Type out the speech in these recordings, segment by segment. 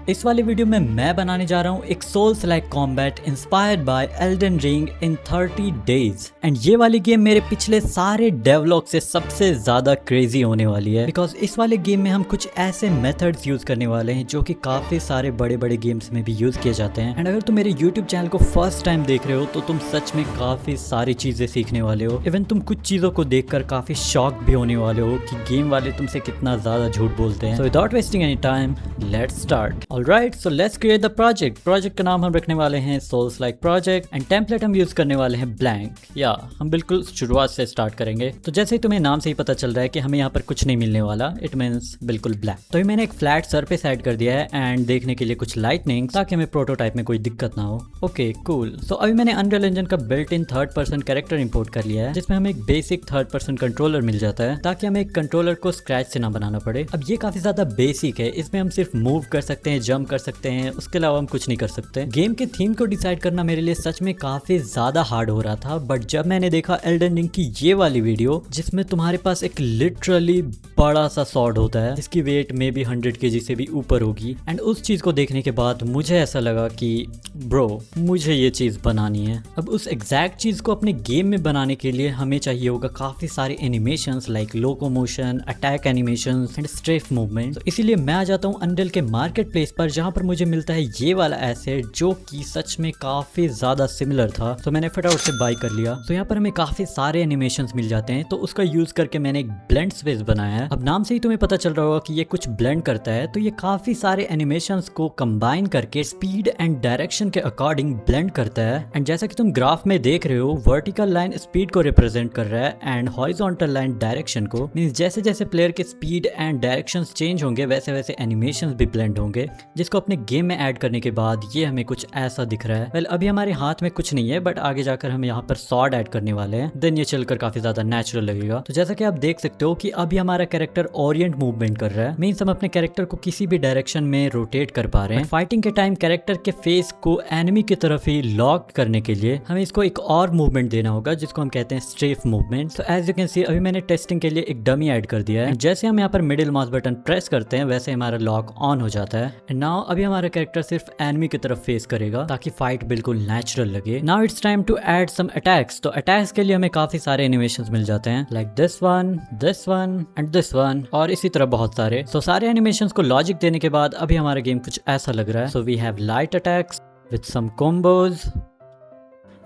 इस वाले वीडियो में मैं बनाने जा रहा हूँ एक souls like combat inspired by Elden Ring in 30 days. And ये वाली गेम मेरे पिछले सारे डेवलॉग से सबसे ज्यादा क्रेजी होने वाली है, बिकॉज इस वाले गेम में हम कुछ ऐसे मेथड्स यूज करने वाले हैं जो कि काफी सारे बड़े बड़े गेम्स में भी यूज किए जाते हैं। एंड अगर तुम मेरे यूट्यूब चैनल को फर्स्ट टाइम देख रहे हो तो तुम सच में काफी सारी चीजें सीखने वाले हो। इवन तुम कुछ चीजों को देखकर काफी शॉक भी होने वाले हो कि गेम वाले तुमसे कितना ज्यादा झूठ बोलते हैं। So without wasting any time let's start. Alright, so let's create the project. Project का नाम हम रखने वाले हैं souls like project and template हम यूज करने वाले हैं ब्लैंक। या हम बिल्कुल शुरुआत से स्टार्ट करेंगे। तो जैसे ही तुम्हें नाम से ही पता चल रहा है कि हमें यहाँ पर कुछ नहीं मिलने वाला, इट मीन्स बिल्कुल ब्लैंक। तो मैंने एक फ्लैट सरफेस ऐड कर दिया है एंड देखने के लिए कुछ लाइटनिंग, ताकि हमें प्रोटोटाइप में कोई दिक्कत ना हो। Okay cool. सो अभी मैंने अनरियल इंजन का built in third person character import कर लिया है, जिसमें हमें एक बेसिक थर्ड पर्सन कंट्रोलर मिल जाता है, ताकि हमें एक कंट्रोलर को स्क्रैच से ना बनाना पड़े। अब ये काफी ज्यादा बेसिक है, इसमें हम सिर्फ मूव कर सकते हैं, जंप कर सकते हैं, उसके अलावा हम कुछ नहीं कर सकते। गेम के थीम को डिसाइड करना मेरे लिए सच में काफी ज्यादा हार्ड हो रहा था, बट जब मैंने देखा एल्डन रिंग की ये वाली वीडियो जिसमें तुम्हारे पास एक लिटरली बड़ा सा सॉर्ड होता है जिसकी वेट में भी 100 kg से भी ऊपर होगी, एंड उस चीज को देखने के बाद मुझे ऐसा लगा कि ब्रो मुझे ये चीज बनानी है। अब उस एग्जैक्ट चीज को अपने गेम में बनाने के लिए हमें चाहिए होगा काफी सारे animations like locomotion, attack animations and strafe movement. तो इसीलिए मैं आ जाता हूँ अनरियल के मार्केट प्लेस पर, जहाँ पर मुझे मिलता है ये वाला एसेट जो कि सच में काफी ज्यादा सिमिलर था। तो मैंने फटाफट से बाय कर लिया। तो यहाँ पर हमें काफी सारे एनिमेशंस मिल जाते हैं, तो उसका यूज करके मैंने एक ब्लेंड स्पेस बनाया है। अब नाम से ही तुम्हें पता चल रहा होगा कि ये कुछ ब्लेंड करता है, तो ये काफी सारे एनिमेशंस को कंबाइन करके स्पीड एंड डायरेक्शन के अकॉर्डिंग ब्लेंड करता है। एंड जैसा कि तुम ग्राफ में देख रहे हो, वर्टिकल लाइन स्पीड को रिप्रेजेंट कर रहा है एंड हॉरिजॉन्टल लाइन डायरेक्शन को। मींस जैसे जैसे प्लेयर के स्पीड एंड डायरेक्शंस चेंज होंगे वैसे वैसे एनिमेशंस भी ब्लेंड होंगे, जिसको अपने गेम में ऐड करने के बाद ये हमें कुछ ऐसा दिख रहा है। वेल अभी हमारे हाथ में कुछ नहीं है, बट आगे जाकर हम यहाँ पर सॉर्ड ऐड करने वाले हैं, देन ये चलकर काफी ज्यादा नेचुरल लगेगा। तो जैसा कि आप देख सकते हो कि अभी हमारा कैरेक्टर ओरिएंट मूवमेंट कर रहा है, मींस हम अपने कैरेक्टर को किसी भी डायरेक्शन में रोटेट कर पा रहे हैं। फाइटिंग के टाइम कैरेक्टर के फेस को एनिमी की तरफ ही लॉक करने के लिए हमें इसको एक और मूवमेंट देना होगा, जिसको हम कहते हैं strafe movement. So as you can see अभी मैंने टेस्टिंग के लिए एक डमी ऐड कर दिया है। जैसे हम यहाँ पर मिडिल माउस बटन प्रेस करते हैं वैसे हमारा लॉक ऑन हो जाता है। एंड नाउ अभी हमारा कैरेक्टर सिर्फ एनिमी की तरफ फेस करेगा ताकि फाइट बिल्कुल नेचुरल लगे। Now it's time to add some attacks. तो अटैक्स के लिए हमें काफी सारे एनिमेशंस मिल जाते हैं, like this one and this one, और इसी तरह बहुत सारे। सो सारे एनिमेशंस को लॉजिक देने के बाद अभी हमारा गेम कुछ ऐसा लग रहा है। So we have light attacks with some combos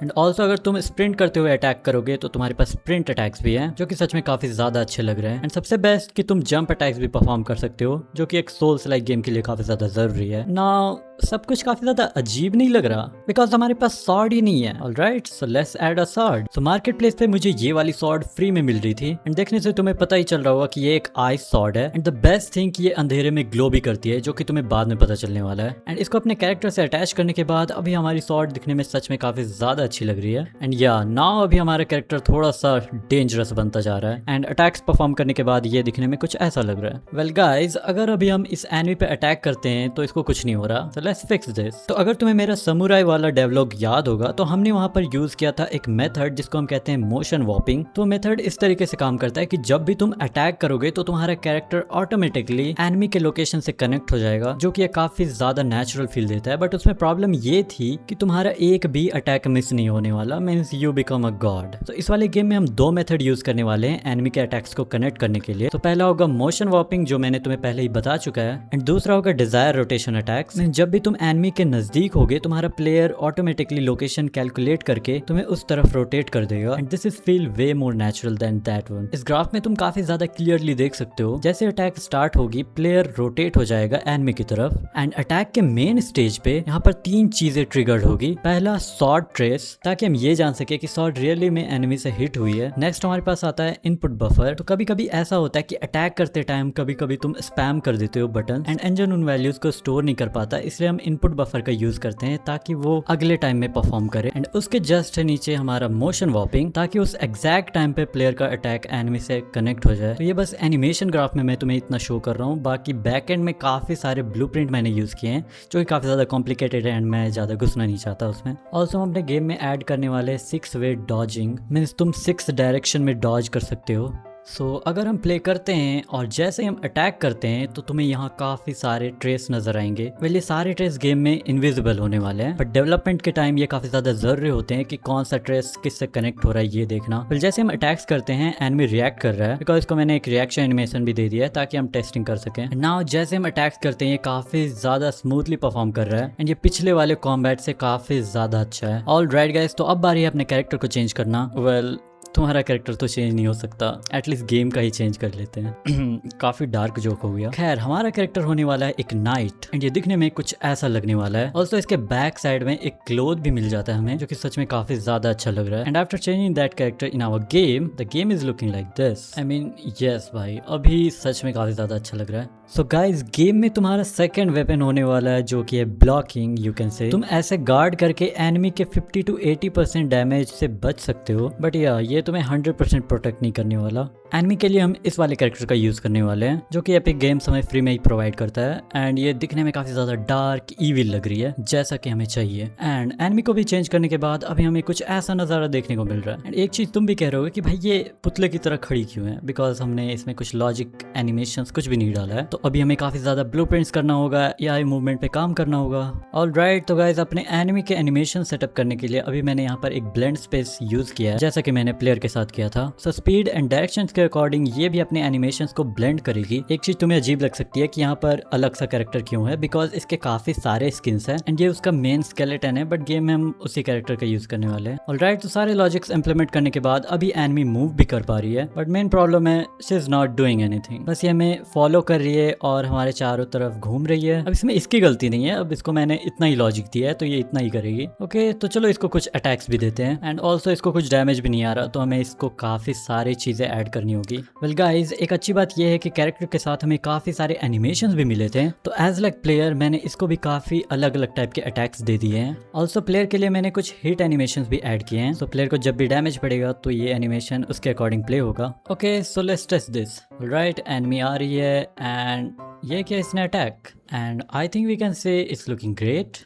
and also अगर तुम स्प्रिंट करते हुए अटैक करोगे तो तुम्हारे पास स्प्रिंट अटैक्स भी हैं, जो कि सच में काफी ज्यादा अच्छे लग रहे हैं। एंड सबसे बेस्ट कि तुम जंप अटैक्स भी परफॉर्म कर सकते हो, जो कि एक सोल्स लाइक गेम के लिए काफी ज्यादा जरूरी है। नाउ सब कुछ काफी ज्यादा अजीब नहीं लग रहा, बिकॉज हमारे पास सॉर्ड ही नहीं है। Alright, so let's add a sword. So market place पे मुझे ये वाली सॉर्ड फ्री में मिल रही थी, एंड देखने से तुम्हें पता ही चल रहा होगा कि ये एक आइस सॉर्ड है। एंड द बेस्ट थिंग ये अंधेरे में ग्लो भी करती है, जो कि तुम्हें बाद में पता चलने वाला है। एंड इसको अपने कैरेक्टर से अटैच करने के बाद अभी हमारी सॉर्ड दिखने में सच में काफी ज्यादा अच्छी लग रही है। एंड या नाउ अभी हमारा कैरेक्टर थोड़ा सा डेंजरस बनता जा रहा है, एंड अटैक्स परफॉर्म करने के बाद ये दिखने में कुछ ऐसा लग रहा है। वेल गाइज, अगर अभी हम इस एनिमी पे अटैक करते हैं तो इसको कुछ नहीं हो रहा। So let's fix this. तो अगर तुम्हें मेरा समुराई वाला डेवलॉग याद होगा तो हमने वहां पर यूज किया था एक मेथड जिसको हम कहते हैं मोशन वॉपिंग। तो मेथड इस तरीके से काम करता है कि जब भी तुम अटैक करोगे तो तुम्हारा कैरेक्टर ऑटोमेटिकली एनिमी के लोकेशन से कनेक्ट हो जाएगा, जो कि काफी ज्यादा नेचुरल फील देता है। बट उसमें प्रॉब्लम ये थी कि तुम्हारा एक भी अटैक मिस नहीं होने वाला, means you become a God. तो इस वाले गेम में हम दो मेथड यूज करने वाले हैं एनिमी के अटैक्स को कनेक्ट करने के लिए। तो पहला होगा मोशन वॉपिंग, जो मैंने तुम्हें पहले ही बता चुका है, एंड दूसरा होगा डिजायर रोटेशन अटैक्स। जब भी तुम एनिमी के नजदीक होगे तुम्हारा प्लेयर ऑटोमेटिकली लोकेशन कैलकुलेट करके तुम्हें उस तरफ रोटेट कर देगा, and this is feel way more natural than that one. इस ग्राफ में तुम काफी ज्यादा क्लियरली देख सकते हो, जैसे अटैक स्टार्ट होगी प्लेयर रोटेट हो जाएगा एनिमी की तरफ, एंड अटैक के मेन स्टेज पे यहाँ पर तीन चीजें ट्रिगर्ड होगी। पहला सॉर्ड ट्रेस, ताकि हम ये जान सके कि सॉर्ड रियली में एनिमी से हिट हुई है। नेक्स्ट हमारे पास आता है इनपुट बफर। तो कभी कभी ऐसा होता है कि अटैक करते टाइम कभी कभी तुम स्पैम कर देते हो बटन, एंड इंजन उन वैल्यूज को स्टोर नहीं कर पाता, इसलिए हम इनपुट बफर का यूज करते हैं ताकि वो अगले टाइम में परफॉर्म करे। एंड उसके जस्ट नीचे हमारा मोशन वॉपिंग, ताकि उस एग्जैक्ट टाइम पे प्लेयर का अटैक एनिमी से कनेक्ट हो जाए। तो ये बस एनिमेशन ग्राफ में मैं तुम्हें इतना शो कर रहा हूँ, बाकी बैक एंड में काफी सारे ब्लूप्रिंट मैंने यूज किए हैं, जो कि काफी ज्यादा कॉम्प्लिकेटेड है एंड मैं ज्यादा घुसना नहीं चाहता उसमें। ऑल्सो हम अपने गेम में ऐड करने वाले 6 वे डॉजिंग, मीन्स तुम 6 डायरेक्शन में डॉज कर सकते हो। सो अगर हम प्ले करते हैं और जैसे हम अटैक करते हैं तो तुम्हें यहाँ काफी सारे ट्रेस नजर आएंगे। वेल ये सारे ट्रेस गेम में इनविजिबल होने वाले हैं, बट डेवलपमेंट के टाइम ये काफी ज्यादा जरूरी होते हैं कि कौन सा ट्रेस किससे कनेक्ट हो रहा है ये देखना। वेल जैसे हम अटैक्स करते हैं एनिमी रिएक्ट कर रहा है, बिकॉज इसको मैंने एक रिएक्शन एनिमेशन भी दे दिया है ताकि हम टेस्टिंग कर सकें। नाउ जैसे हम अटैक्स करते हैं ये काफी ज्यादा स्मूथली परफॉर्म कर रहा है एंड ये पिछले वाले कॉम्बैट से काफी ज्यादा अच्छा है। ऑल राइट गाइस, तो अब बारी है अपने कैरेक्टर को चेंज करना। वेल तुम्हारा कैरेक्टर तो चेंज नहीं हो सकता, एटलीस्ट गेम का ही चेंज कर लेते हैं। काफी डार्क जोक हो गया। खैर हमारा कैरेक्टर होने वाला है एक नाइट एंड ये दिखने में कुछ ऐसा लगने वाला है। ऑल्सो इसके बैक साइड में एक क्लोथ भी मिल जाता है हमें, जो कि सच में काफी ज्यादा अच्छा लग रहा है। And after changing that character in our game, the game is looking like this. I mean yes भाई, अभी सच में काफी ज्यादा अच्छा लग रहा है। सो गाइस गेम में तुम्हारा सेकंड वेपन होने वाला है जो कि है ब्लॉकिंग। यू कैन से तुम ऐसे गार्ड करके एनिमी के 50 to 80% डैमेज से बच सकते हो, बट ये तुम्हें 100% प्रोटेक्ट नहीं करने वाला। एनिमी के लिए हम इस वाले कैरेक्टर का यूज करने वाले हैं जो कि एपिक गेम्स हमें फ्री में ही प्रोवाइड करता है एंड ये दिखने में काफी ज्यादा डार्क ईविल लग रही है जैसा कि हमें चाहिए। एंड एनिमी को भी चेंज करने के बाद अभी हमें कुछ ऐसा नजारा देखने को मिल रहा है। एंड एक चीज तुम भी कह रहे हो कि भाई ये पुतले की तरह खड़ी क्यों है, बिकॉज हमने इसमें कुछ लॉजिक एनिमेशन कुछ भी नहीं डाला है, तो अभी हमें काफी ज्यादा ब्लूप्रिंट्स करना होगा या मूवमेंट पे काम करना होगा। ऑल राइट, तो गाइज अपने एनिमी के एनिमेशन सेटअप करने के लिए अभी मैंने यहाँ पर एक ब्लेंड स्पेस यूज किया है जैसा कि मैंने प्लेयर के साथ किया था। सो स्पीड एंड डायरेक्शन के अकॉर्डिंग ये भी अपने एनिमेशंस को ब्लेंड करेगी। एक चीज तुम्हें अजीब लग सकती है कि यहाँ पर अलग सा कैरेक्टर क्यों है, बिकॉज इसके काफी सारे स्किन्स हैं एंड ये उसका मेन स्केलेटन है, बट गेम में हम उसी कैरेक्टर का यूज करने वाले हैं। ऑलराइट, तो सारे लॉजिक्स इंप्लीमेंट करने के बाद अभी एनिमी मूव भी कर पा रही है, बट मेन प्रॉब्लम है she is not doing anything. बस ये हमें फॉलो कर रही है और हमारे चारों तरफ घूम रही है। अब इसमें इसकी गलती नहीं है, अब इसको मैंने इतना ही लॉजिक दिया है तो ये इतना ही करेगी। ओके, तो चलो इसको कुछ अटैक्स भी देते हैं एंड ऑल्सो इसको कुछ डैमेज भी नहीं आ रहा, तो हमें इसको काफी सारी चीजें ऐड करनी होगी। वेल गाइज, एक अच्छी बात यह है कि कैरेक्टर के साथ हमें काफी सारे एनिमेशंस भी मिले थे, तो एज लाइक प्लेयर मैंने इसको भी काफी अलग अलग टाइप के अटैक्स दे दिए हैं। ऑल्सो प्लेयर के लिए मैंने कुछ हिट एनिमेशंस भी ऐड किए हैं, तो प्लेयर को जब भी डैमेज पड़ेगा तो ये एनिमेशन उसके अकॉर्डिंग प्ले होगा। Okay, so let's test this. Right, enemy आ रही है एंड ये क्या इसने attack and I think we can say it's looking great.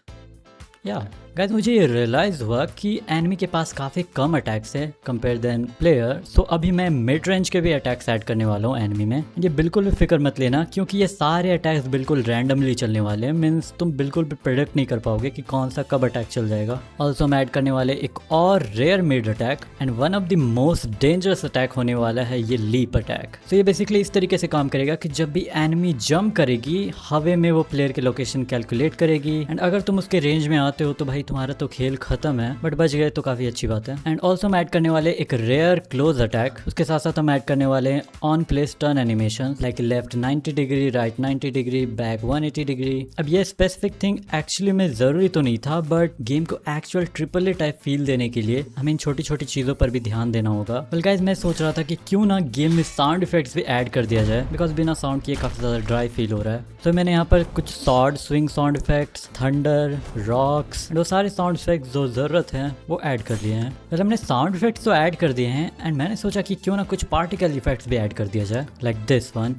Yeah guys, मुझे ये रियलाइज हुआ कि एनिमी के पास काफी कम अटैक्स है कंपेयर देन प्लेयर, सो अभी मैं मिड रेंज के भी अटैक्स ऐड करने वाला हूँ एनिमी में। ये बिल्कुल भी फिक्र मत लेना क्योंकि ये सारे अटैक्स बिल्कुल रैंडमली चलने वाले हैं, मीन्स तुम बिल्कुल भी प्रेडिक्ट नहीं कर पाओगे कि कौन सा कब अटैक चल जाएगा। ऑल्सो मैं ऐड करने वाले एक और rare mid attack and one of the most dangerous attack होने वाला है ये लीप अटैक। तो ये बेसिकली इस तरीके से काम करेगा कि जब भी एनिमी जंप करेगी हवे में वो प्लेयर की लोकेशन कैलकुलेट करेगी एंड अगर तुम उसके रेंज में आते हो तो भाई तुम्हारा तो खेल खत्म है, बट बच गए तो काफी अच्छी बात है। एंड ऑल्सो हम ऐड करने वाले एक रेयर क्लोज अटैक, उसके साथ साथ हम ऐड करने वाले on place turn animation like left 90 degree, right 90 degree, back 180 degree. अब ये स्पेसिफिक थिंग एक्चुअली में जरूरी तो नहीं था, बट गेम को actual triple A type feel देने के लिए हमें इन छोटी छोटी चीजों पर भी ध्यान देना होगा। वेल गाइस, मैं सोच रहा था कि क्यों ना गेम में साउंड इफेक्ट्स भी ऐड कर दिया जाए, बिकॉज बिना साउंड किए काफी ज्यादा ड्राई फील हो रहा है। तो मैंने यहाँ पर कुछ sword swing sound effects, thunder, rocks, वो सारे साउंड इफेक्ट्स जो जरूरत है वो ऐड कर दिए हैं। फिर हमने साउंड इफेक्ट्स तो ऐड कर दिए हैं एंड मैंने सोचा कि क्यों ना कुछ पार्टिकल इफेक्ट्स भी ऐड कर दिया जाए लाइक दिस वन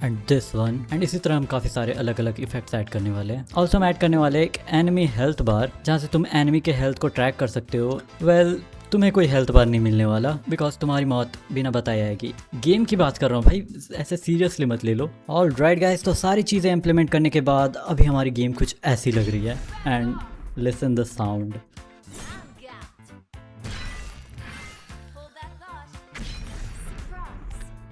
एंड इसी तरह हम काफी सारे अलग अलग इफेक्ट्स ऐड करने वाले हैं। ऑल्सो हम ऐड करने वाले एक एनिमी हेल्थ बार जहाँ से तुम एनिमी के हेल्थ को ट्रैक कर सकते हो। वेल तुम्हें कोई हेल्थ बार नहीं मिलने वाला बिकॉज तुम्हारी मौत बिना बताए आएगी। गेम की बात कर रहा हूँ भाई, ऐसे सीरियसली मत ले लो। ऑल राइट गाइस, तो सारी चीज़ें इम्प्लीमेंट करने के बाद अभी हमारी गेम कुछ ऐसी लग रही है एंड लिसन द साउंड।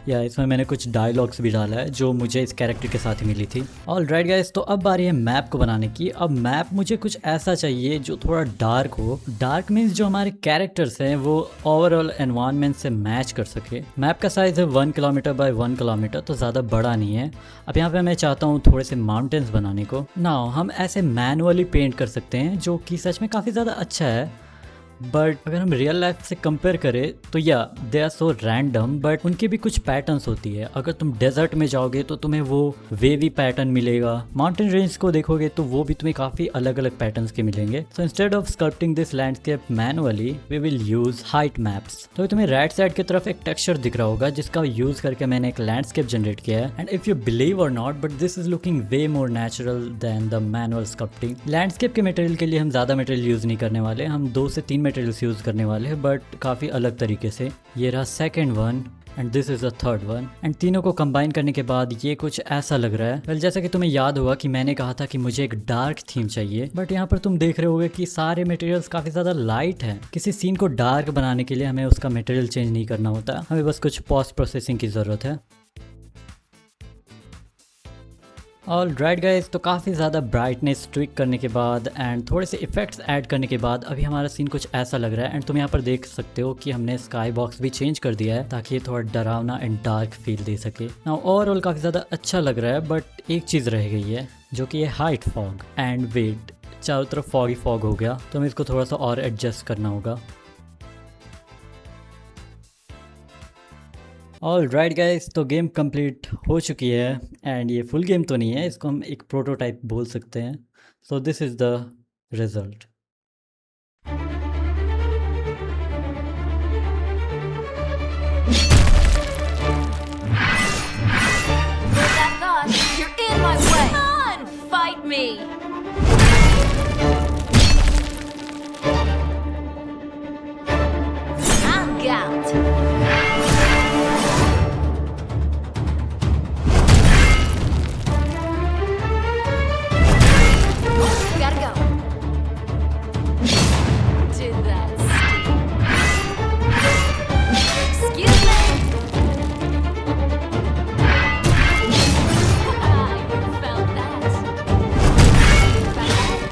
या इसमें मैंने कुछ डायलॉग्स भी डाला है जो मुझे इस कैरेक्टर के साथ ही मिली थी। ऑल राइट गाइस, तो अब बारी है मैप को बनाने की। अब मैप मुझे कुछ ऐसा चाहिए जो थोड़ा डार्क हो। डार्क मीन्स जो हमारे कैरेक्टर्स हैं वो ओवरऑल एनवायरनमेंट से मैच कर सके। मैप का साइज है 1 किलोमीटर बाय 1 किलोमीटर, तो ज़्यादा बड़ा नहीं है। अब यहाँ पे मैं चाहता हूँ थोड़े से माउंटेन्स बनाने को। नाउ हम ऐसे मैनुअली पेंट कर सकते हैं जो कि सच में काफ़ी ज़्यादा अच्छा है, बट अगर हम रियल लाइफ से कंपेयर करें तो या they are so random, but उनकी भी कुछ पैटर्न्स होती है। अगर तुम डेजर्ट में जाओगे तो तुम्हें वो वेवी पैटर्न मिलेगा, माउंटेन रेंज को देखोगे तो वो भी तुम्हें काफ़ी अलग अलग पैटर्न्स के मिलेंगे। So instead of sculpting this landscape manually we will use height maps. तो तुम्हें राइट साइड की तरफ एक टेक्सचर दिख रहा होगा जिसका यूज करके मैंने एक लैंडस्केप जनरेट किया है। एंड इफ यू बिलीव और not, but this is looking way more natural than the manual sculpting. Landscape के मटेरियल के लिए हम ज़्यादा मटेरियल यूज नहीं करने वाले, हम 2 से 3 मटेरियल्स यूज करने वाले हैं, बट काफ़ी अलग तरीके से। ये रहा second one and this is the third one. And तीनों को कंबाइन करने के बाद ये कुछ ऐसा लग रहा है। वेल जैसा कि तुम्हें याद होगा कि मैंने कहा था कि मुझे एक डार्क थीम चाहिए, बट यहाँ पर तुम देख रहे होगे कि सारे मटेरियल्स काफी ज्यादा लाइट हैं। किसी सीन को डार्क बनाने के लिए हमें उसका मटेरियल चेंज नहीं करना होता, हमें बस कुछ पोस्ट प्रोसेसिंग की जरूरत है। ऑल राइट गाइज, तो काफ़ी ज़्यादा ब्राइटनेस ट्रिक करने के बाद एंड थोड़े से इफेक्ट्स ऐड करने के बाद अभी हमारा सीन कुछ ऐसा लग रहा है। एंड तुम यहाँ पर देख सकते हो कि हमने स्काई बॉक्स भी चेंज कर दिया है ताकि ये थोड़ा डरावना एंड डार्क फील दे सके। नाउ ओवरऑल काफ़ी ज़्यादा अच्छा लग रहा है, बट एक चीज़ रह गई है जो कि ये हाइट फॉग एंड वेट। चारों तरफ फॉग ही फॉग हो गया, तो हमें इसको थोड़ा सा और एडजस्ट करना होगा। ऑल राइट गाइस, तो गेम कंप्लीट हो चुकी है एंड ये फुल गेम तो नहीं है, इसको हम एक प्रोटोटाइप बोल सकते हैं। So this is the result. With that thought, you're in my way. Come on, fight me.